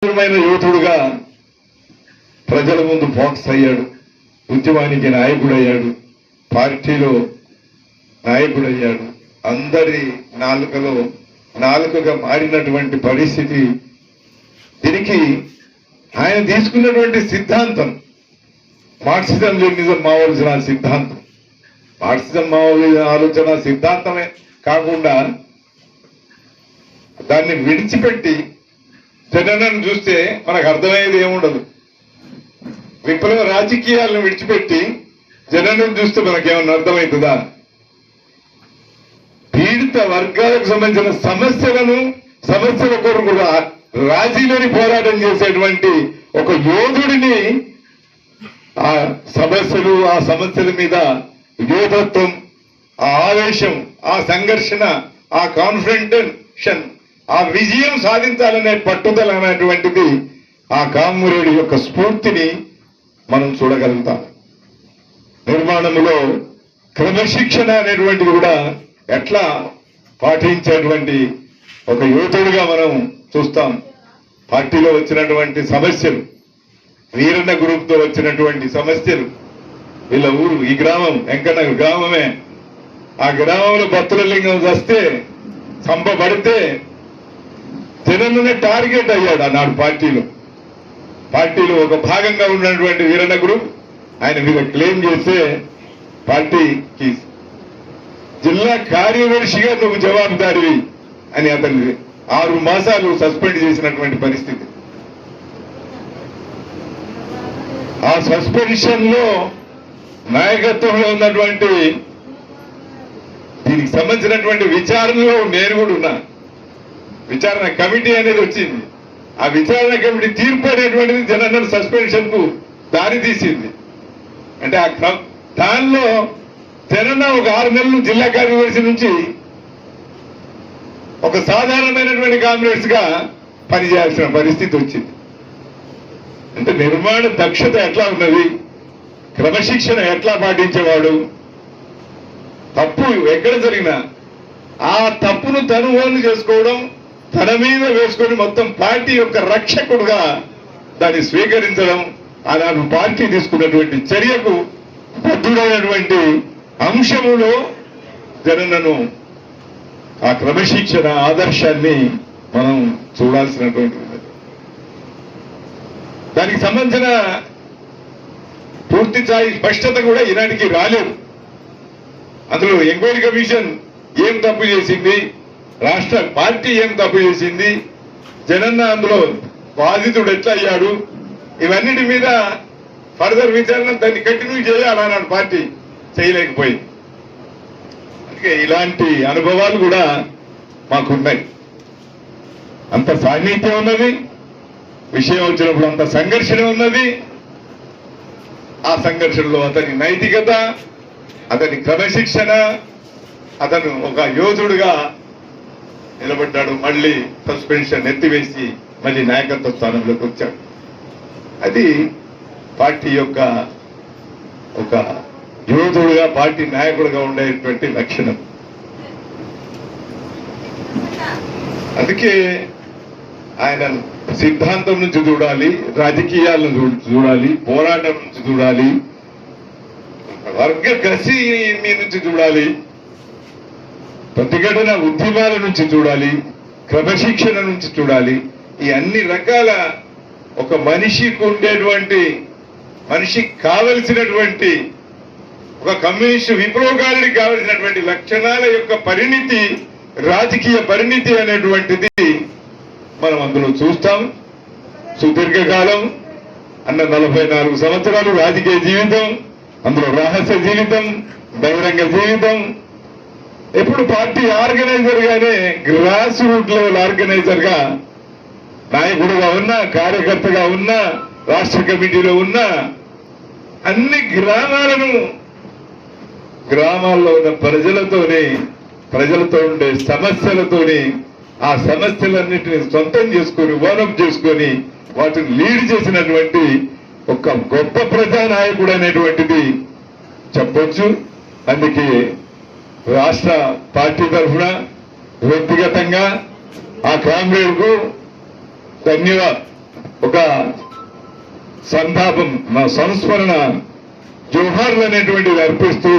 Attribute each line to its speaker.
Speaker 1: యోధుడుగా ప్రజల ముందు ఫోకస్ అయ్యాడు, ఉద్యమానికి నాయకుడయ్యాడు, పార్టీలో నాయకుడయ్యాడు, అందరి నాలుకగా మారినటువంటి పరిస్థితి. దీనికి ఆయన తీసుకున్నటువంటి సిద్ధాంతం మార్క్సిజం లెనినిజం మావోయిజం సిద్ధాంతం. మార్క్సిజం మావోయిజం ఆలోచన సిద్ధాంతమే కాకుండా దాన్ని విడిచిపెట్టి జననను చూస్తే మనకు అర్థమయ్యేది ఏముండదు. విప్లవ రాజకీయాలను విడిచిపెట్టి జననం చూస్తే మనకేమన్నా అర్థమవుతుందా? పీడిత వర్గాలకు సంబంధించిన సమస్యల కొరకు రాజీలోని పోరాటం చేసేటువంటి ఒక యోధుడిని ఆ సమస్యల మీద యోధత్వం, ఆ ఆవేశం, ఆ సంఘర్షణ, ఆ కాన్ఫ్రంటేషన్, ఆ విజయం సాధించాలనే పట్టుదల అనేటువంటిది ఆ కామ్రేడ్ యొక్క స్ఫూర్తిని మనం చూడగలుగుతాం. నిర్మాణంలో క్రమశిక్షణ అనేటువంటిది కూడా ఎట్లా పాటించేటువంటి ఒక యోధుడిగా మనం చూస్తాం. పార్టీలో వచ్చినటువంటి సమస్యలు, వీరన్న గ్రూప్తో వచ్చినటువంటి సమస్యలు, వీళ్ళ ఊరు ఈ గ్రామం వెంకన్న గ్రామమే. ఆ గ్రామంలో భక్తులలింగం వస్తే చంపబడితే జనన్నే టార్గెట్ అయ్యాడు ఆనాడు పార్టీలో ఒక భాగంగా ఉన్నటువంటి వీరన్న గ్రూప్ ఆయన మీద క్లెయిమ్ చేస్తే పార్టీకి జిల్లా కార్యదర్శిగా నువ్వు జవాబుదారివి అని అతన్ని 6 మాసాలు సస్పెండ్ చేసినటువంటి పరిస్థితి. ఆ సస్పెన్షన్ లో నాయకత్వంలో ఉన్నటువంటి దీనికి సంబంధించినటువంటి విచారణలో నేను కూడా ఉన్నా. విచారణ కమిటీ అనేది వచ్చింది. ఆ విచారణ కమిటీ తీర్పు అనేటువంటిది జనరల్ సస్పెన్షన్ కు దారి తీసింది. అంటే దానిలో జనన ఒక 6 నెలలు జిల్లా కార్యదర్శి నుంచి ఒక సాధారణమైనటువంటి కామ్రేడ్స్ గా పనిచేయాల్సిన పరిస్థితి వచ్చింది. అంటే నిర్మాణ దక్షత ఎట్లా ఉన్నది, క్రమశిక్షణ ఎట్లా పాటించేవాడు, తప్పు ఎక్కడ జరిగినా ఆ తప్పును తను ఓన్ చేసుకోవడం, తన మీద వేసుకొని మొత్తం పార్టీ యొక్క రక్షకుడుగా దాన్ని స్వీకరించడం, ఆనాడు పార్టీ తీసుకున్నటువంటి చర్యకు బద్ధుడైనటువంటి అంశములో జననను ఆ క్రమశిక్షణ ఆదర్శాన్ని మనం చూడాల్సినటువంటి దానికి సంబంధించిన పూర్తి స్థాయి స్పష్టత కూడా ఈనాటికి రాలేదు. అందులో ఎంక్వైరీ కమిషన్ ఏం తప్పు చేసింది, రాష్ట్ర పార్టీ ఏం తప్పు చేసింది, జనన్న అందులో బాధితుడు ఎట్లా అయ్యాడు, ఇవన్నిటి మీద ఫర్దర్ విచారణ దాన్ని కంటిన్యూ చేయాలన్నాడు. పార్టీ చేయలేకపోయింది. అందుకే ఇలాంటి అనుభవాలు కూడా మాకున్నాయి. అంత సాన్నిధ్యం ఉన్నది, విషయం వచ్చినప్పుడు అంత సంఘర్షణ ఉన్నది. ఆ సంఘర్షణలో అతని నైతికత, అతని క్రమశిక్షణ, అతను ఒక యోధుడుగా నిలబడ్డాడు. మళ్ళీ సస్పెన్షన్ ఎత్తివేసి మళ్ళీ నాయకత్వ స్థానంలోకి వచ్చాడు. అది పార్టీ యొక్క ఒక యోధుడుగా, పార్టీ నాయకుడుగా ఉండేటువంటి లక్షణం. అందుకే ఆయన సిద్ధాంతం నుంచి చూడాలి, రాజకీయాలను చూడాలి, పోరాటం నుంచి చూడాలి, వర్గ కసి మీ నుంచి చూడాలి, ప్రతిఘటన ఉద్యమాల నుంచి చూడాలి, క్రమశిక్షణ నుంచి చూడాలి. ఈ అన్ని రకాల ఒక మనిషికి ఉండేటువంటి, మనిషికి కావలసినటువంటి, ఒక కమ్యూనిస్టు విప్లవకారుడికి కావలసినటువంటి లక్షణాల యొక్క పరిణితి, రాజకీయ పరిణితి అనేటువంటిది మనం అందులో చూస్తాం. సుదీర్ఘకాలం అన్న 44 సంవత్సరాలు రాజకీయ జీవితం, అందులో రహస్య జీవితం, బహిరంగ జీవితం. ఎప్పుడు పార్టీ ఆర్గనైజర్ గానే గ్రాస్ రూట్ లెవెల్ ఆర్గనైజర్ గా నాయకుడుగా ఉన్నా, కార్యకర్తగా ఉన్నా, రాష్ట్ర కమిటీలో ఉన్నా, అన్ని గ్రామాల్లో ఉన్న ప్రజలతో ఉండే సమస్యలతోని, ఆ సమస్యలన్నింటినీ సొంతం చేసుకొని, ఓనప్ చేసుకొని వాటిని లీడ్ చేసినటువంటి ఒక గొప్ప ప్రజానాయకుడు అనేటువంటిది చెప్పొచ్చు. అందుకే రాష్ట్ర పార్టీ తరఫున వ్యక్తిగతంగా ఆ కామ్రేడ్ కు ఒక సంతాపం, సంస్మరణ జోహార్లు అనేటువంటిది అర్పిస్తూ